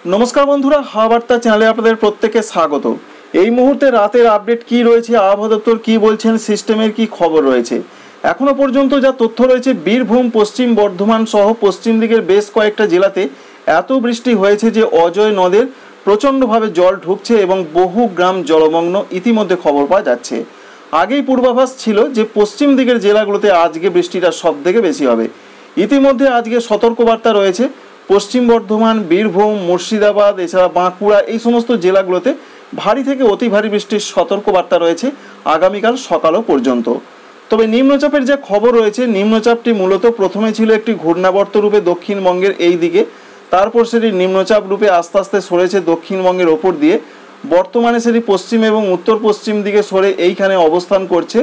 नमस्कार बंधुरा हाওয়া বার্তা চ্যানেলে আপনাদের প্রত্যেককে স্বাগত। এই মুহূর্তে রাতের আপডেট কি রয়েছে, আবহাওয়া দপ্তর কি বলছেন, সিস্টেমের কি খবর রয়েছে, এখনো পর্যন্ত যা তথ্য রয়েছে বীরভূম, পশ্চিম বর্ধমান সহ পশ্চিম দিকের বেশ কয়েকটা জেলাতে এত বৃষ্টি হয়েছে যে অজয় নদের প্রচণ্ডভাবে জল ঢুকছে এবং বহু গ্রাম জলমগ্ন ইতিমধ্যে খবর পাওয়া যাচ্ছে। আগেই পূর্বাভাস ছিল যে পশ্চিম দিকের জেলাগুলোতে আজকে বৃষ্টিটা সবথেকে বেশি হবে। ইতিমধ্যে আজকে সতর্কবার্তা রয়েছে পশ্চিম বর্ধমান, বীরভূম, মুর্শিদাবাদ, এছাড়া বাঁকুড়া এই সমস্ত জেলাগুলোতে ভারী থেকে অতি ভারী বৃষ্টির সতর্কবার্তা রয়েছে আগামীকাল সকালও পর্যন্ত। তবে নিম্নচাপের যে খবর রয়েছে, নিম্নচাপটি মূলত প্রথমে ছিল একটি ঘূর্ণাবর্ত রূপে দক্ষিণবঙ্গের এই দিকে, তারপর সেটি নিম্নচাপ রূপে আস্তে আস্তে সরেছে দক্ষিণবঙ্গের ওপর দিয়ে। বর্তমানে সেটি পশ্চিম এবং উত্তর পশ্চিম দিকে সরে এইখানে অবস্থান করছে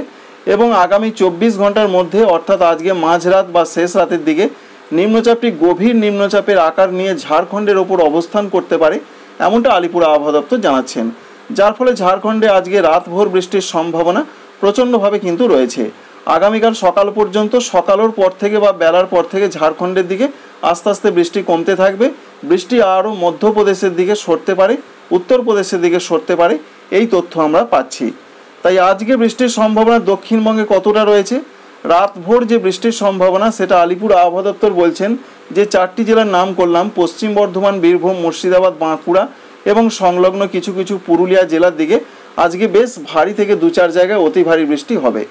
এবং আগামী 24 ঘন্টার মধ্যে অর্থাৎ আজকে মাঝরাত বা শেষ রাতের দিকে নিম্নচাপটি গভীর নিম্নচাপের আকার নিয়ে ঝাড়খণ্ডের ওপর অবস্থান করতে পারে, এমনটা আলিপুর আবহাওয়া দপ্তর জানাচ্ছেন। যার ফলে ঝাড়খণ্ডে আজকে রাতভর বৃষ্টির সম্ভাবনা প্রচণ্ডভাবে কিন্তু রয়েছে। আগামীকাল সকাল পর্যন্ত, সকালের পর থেকে বা বেলার পর থেকে ঝাড়খণ্ডের দিকে আস্তে আস্তে বৃষ্টি কমতে থাকবে। বৃষ্টি আরও মধ্যপ্রদেশের দিকে সরতে পারে, উত্তরপ্রদেশের দিকে সরতে পারে, এই তথ্য আমরা পাচ্ছি। তাই আজকে বৃষ্টির সম্ভাবনা দক্ষিণবঙ্গে কতটা রয়েছে, রাতভর যে বৃষ্টির সম্ভাবনা সেটা আলিপুর আবহাওয়া দপ্তর বলছেন যে 4টি জেলার নাম করলাম, পশ্চিম বর্ধমান, বীরভূম, মুর্শিদাবাদ, বাঁকুড়া এবং সংলগ্ন কিছু কিছু পুরুলিয়া জেলার দিকে আজকে বেশ ভারী থেকে 2-4 জায়গায় অতি ভারী বৃষ্টি হবে।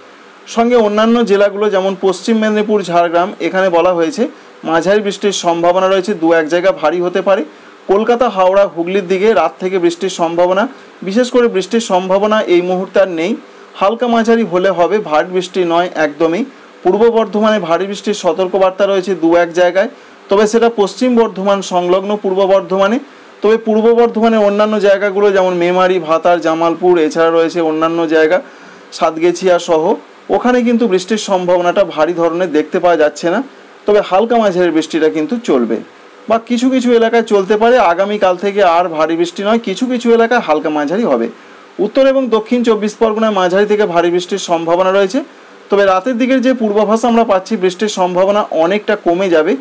সঙ্গে অন্যান্য জেলাগুলো যেমন পশ্চিম মেদিনীপুর, ঝাড়গ্রাম, এখানে বলা হয়েছে মাঝারি বৃষ্টির সম্ভাবনা রয়েছে, 2-1 জায়গা ভারী হতে পারে। কলকাতা, হাওড়া, হুগলির দিকে রাত থেকে বৃষ্টির সম্ভাবনা, বিশেষ করে বৃষ্টির সম্ভাবনা এই মুহূর্তে আর নেই, হালকা মাঝারি হলে হবে, ভারী বৃষ্টি নয় একদমই। পূর্ব বর্ধমানে ভারী বৃষ্টির সতর্কবার্তা রয়েছে 2-1 জায়গায়, তবে সেটা পশ্চিম বর্ধমান সংলগ্ন পূর্ব বর্ধমানে। তবে পূর্ব বর্ধমানের অন্যান্য জায়গাগুলো যেমন মেমারি, ভাতার, জামালপুর, এছাড়া রয়েছে অন্যান্য জায়গা সাতগেছিয়া সহ, ওখানে কিন্তু বৃষ্টির সম্ভাবনাটা ভারী ধরনের দেখতে পাওয়া যাচ্ছে না। তবে হালকা মাঝারি বৃষ্টিটা কিন্তু চলবে বা কিছু কিছু এলাকায় চলতে পারে। আগামীকাল থেকে আর ভারী বৃষ্টি নয়, কিছু কিছু এলাকায় হালকা মাঝারি হবে। উত্তর এবং দক্ষিণ 24 পরগনায় মাঝারি থেকে ভারী বৃষ্টির সম্ভাবনা রয়েছে। তবে রাতের দিকের যে পূর্বাভাস আমরা পাচ্ছি, বৃষ্টির সম্ভাবনা অনেকটা কমে যাবে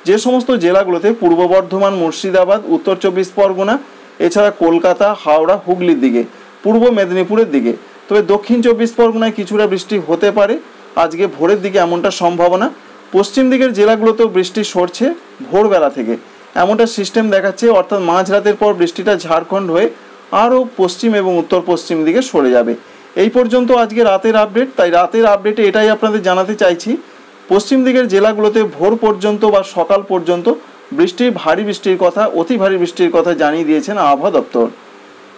যে সমস্ত জেলাগুলোতে পূর্ব বর্ধমান, মুর্শিদাবাদ, উত্তর 24 পরগনা, এছাড়া কলকাতা, হাওড়া, হুগলির দিকে, পূর্ব মেদিনীপুরের দিকে। তবে দক্ষিণ 24 পরগনায় কিছুটা বৃষ্টি হতে পারে আজকে ভোরের দিকে, এমনটা সম্ভাবনা। পশ্চিম দিকের জেলাগুলোতেও বৃষ্টি সরছে ভোরবেলা থেকে, এমনটা সিস্টেম দেখাচ্ছে। অর্থাৎ মাঝরাতের পর বৃষ্টিটা ঝাড়খণ্ড হয়ে আরও পশ্চিম এবং উত্তর পশ্চিম দিকে সরে যাবে। এই পর্যন্ত আজকে রাতের আপডেট। তাই রাতের আপডেটে এটাই আপনাদের জানাতে চাইছি, পশ্চিম দিকের জেলাগুলোতে ভোর পর্যন্ত বা সকাল পর্যন্ত ভারী বৃষ্টির কথা, অতি ভারী বৃষ্টির কথা জানিয়ে দিয়েছেন আবহাওয়া দপ্তর।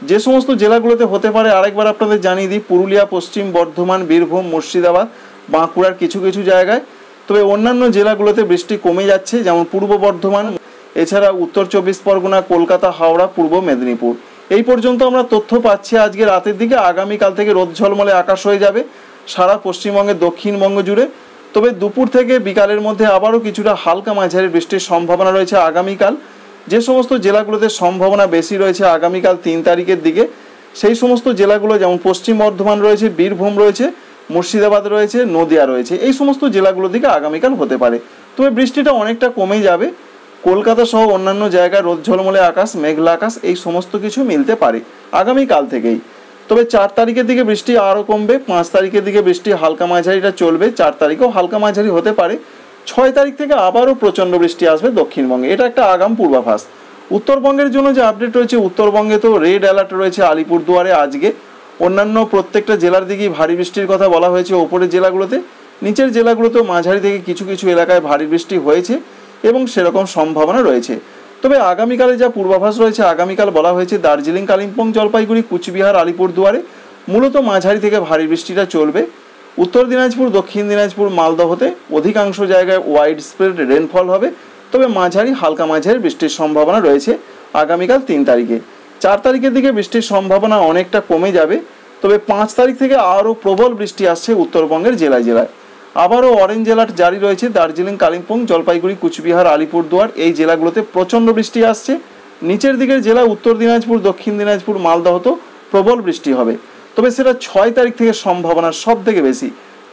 যে সমস্ত জেলাগুলোতে হতে পারে আরেকবার আপনাদের জানিয়ে দিই, পুরুলিয়া, পশ্চিম বর্ধমান, বীরভূম, মুর্শিদাবাদ, বাঁকুড়ার কিছু কিছু জায়গায়। তবে অন্যান্য জেলাগুলোতে বৃষ্টি কমে যাচ্ছে, যেমন পূর্ব বর্ধমান, এছাড়া উত্তর 24 পরগনা, কলকাতা, হাওড়া, পূর্ব মেদিনীপুর। এই পর্যন্ত আমরা তথ্য পাচ্ছি আজকে রাতের দিকে। আগামীকাল থেকে রোদ ঝলমলে আকাশ হয়ে যাবে সারা পশ্চিমবঙ্গের দক্ষিণবঙ্গ জুড়ে। তবে দুপুর থেকে বিকালের মধ্যে আবারও কিছুটা হালকা মাঝারি বৃষ্টির সম্ভাবনা রয়েছে আগামীকাল। যে সমস্ত জেলাগুলোতে সম্ভাবনা বেশি রয়েছে আগামীকাল 3 তারিখের দিকে, সেই সমস্ত জেলাগুলো যেমন পশ্চিম বর্ধমান রয়েছে, বীরভূম রয়েছে, মুর্শিদাবাদ রয়েছে, নদিয়া রয়েছে, এই সমস্ত জেলাগুলোর দিকে আগামীকাল হতে পারে। তবে বৃষ্টিটা অনেকটা কমে যাবে। কলকাতা সহ অন্যান্য জায়গায় রোদ ঝলমলে আকাশ, মেঘলা আকাশ, এই সমস্ত কিছু মিলতে পারে আগামীকাল থেকেই। তবে 4 তারিখের দিকে বৃষ্টি আরও কমবে, 5 তারিখের দিকে বৃষ্টি হালকা মাঝারিটা চলবে, 4 তারিখেও হালকা মাঝারি হতে পারে। 6 তারিখ থেকে আবারও প্রচণ্ড বৃষ্টি আসবে দক্ষিণবঙ্গে, এটা একটা আগাম পূর্বাভাস। উত্তরবঙ্গের জন্য যে আপডেট রয়েছে, উত্তরবঙ্গে তো রেড অ্যালার্ট রয়েছে আলিপুরদুয়ারে আজকে। অন্যান্য প্রত্যেকটা জেলার দিকেই ভারী বৃষ্টির কথা বলা হয়েছে ওপরের জেলাগুলোতে, নিচের জেলাগুলোতেও মাঝারি থেকে কিছু কিছু এলাকায় ভারী বৃষ্টি হয়েছে এবং সেরকম সম্ভাবনা রয়েছে। তবে আগামীকালে যা পূর্বাভাস রয়েছে, আগামীকাল বলা হয়েছে দার্জিলিং, কালিম্পং, জলপাইগুড়ি, কুচবিহার, আলিপুরদুয়ারে মূলত মাঝারি থেকে ভারী বৃষ্টিটা চলবে। উত্তর দিনাজপুর, দক্ষিণ দিনাজপুর, মালদহতে অধিকাংশ জায়গায় ওয়াইড স্প্রেড রেনফল হবে। তবে মাঝারি, হালকা মাঝারি বৃষ্টির সম্ভাবনা রয়েছে আগামীকাল 3 তারিখে। 4 তারিখের দিকে বৃষ্টির সম্ভাবনা অনেকটা কমে যাবে। তবে 5 তারিখ থেকে আরও প্রবল বৃষ্টি আসছে উত্তরবঙ্গের জেলায় জেলায়। আবারও অরেঞ্জ অ্যালার্ট জারি রয়েছে দার্জিলিং, কালিম্পং, জলপাইগুড়ি, কুচবিহার, আলিপুরদুয়ার, এই জেলাগুলোতে প্রচণ্ড বৃষ্টি আসছে। নিচের দিকের জেলা উত্তর দিনাজপুর, দক্ষিণ দিনাজপুর, মালদহতেও প্রবল বৃষ্টি হবে। তবে সেটা 6 তারিখ থেকে সম্ভাবনা সব থেকে বেশি।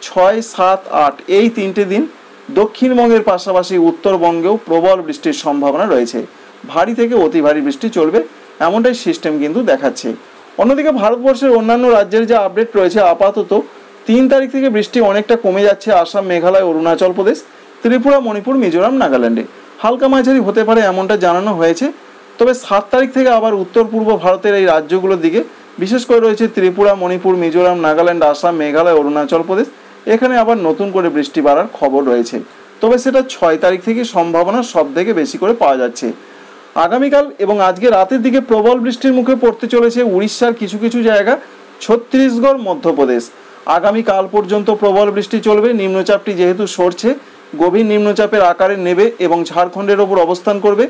6, 7, 8 এই 3টে দিন দক্ষিণবঙ্গের পাশাপাশি উত্তরবঙ্গেও প্রবল বৃষ্টির সম্ভাবনা রয়েছে। ভারী থেকে অতি ভারী বৃষ্টি চলবে, এমনটাই সিস্টেম কিন্তু দেখাচ্ছে। অন্যদিকে ভারতবর্ষের অন্যান্য রাজ্যের যে আপডেট রয়েছে, আপাতত 3 তারিখ থেকে বৃষ্টি অনেকটা কমে যাচ্ছে আসাম, মেঘালয়, অরুণাচল প্রদেশ, ত্রিপুরা, মণিপুর, মিজোরাম, নাগাল্যান্ডে। হালকা মাঝারি হতে পারে এমনটা জানানো হয়েছে। তবে 7 তারিখ থেকে আবার উত্তর পূর্ব ভারতের এই রাজ্যগুলোর দিকে, বিশেষ করে রয়েছে ত্রিপুরা, মণিপুর, মিজোরাম, নাগাল্যান্ড, আসাম, মেঘালয়, অরুণাচল প্রদেশ, এখানে আবার নতুন করে বৃষ্টি বাড়ার খবর রয়েছে। তবে সেটা 6 তারিখ থেকে সম্ভাবনা সব থেকে বেশি করে পাওয়া যাচ্ছে। আগামীকাল এবং আজকে রাতের দিকে প্রবল বৃষ্টির মুখে পড়তে চলেছে উড়িষ্যার কিছু কিছু জায়গা, ছত্তিশগড়, মধ্যপ্রদেশ। আগামীকাল পর্যন্ত প্রবল বৃষ্টি চলবে। নিম্নচাপটি যেহেতু সরছে, গভীর নিম্নচাপের আকারে নেবে এবং ঝাড়খণ্ডের ওপর অবস্থান করবে।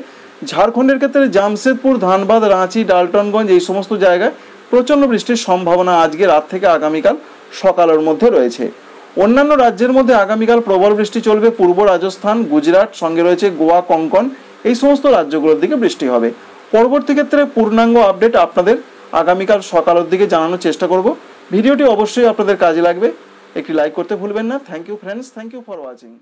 ঝাড়খণ্ডের ক্ষেত্রে জামশেদপুর, ধানবাদ, রাঁচি, ডালটনগঞ্জ এই সমস্ত জায়গায় প্রচণ্ড বৃষ্টির সম্ভাবনা আজকে রাত থেকে আগামীকাল সকালের মধ্যে রয়েছে। অন্যান্য রাজ্যের মধ্যে আগামীকাল প্রবল বৃষ্টি চলবে। পূর্ব রাজস্থান, গুজরাট, সঙ্গে রয়েছে গোয়া, কঙ্কন, এই সমস্ত রাজ্যগুলোর দিকে বৃষ্টি হবে। পরবর্তী ক্ষেত্রে পূর্ণাঙ্গ আপডেট আপনাদের আগামীকাল সকালের দিকে জানানোর চেষ্টা করব। ভিডিওটি অবশ্যই আপনাদের কাজে লাগবে। একটি লাইক করতে ভুলবেন না। Thank you friends, thank you for watching.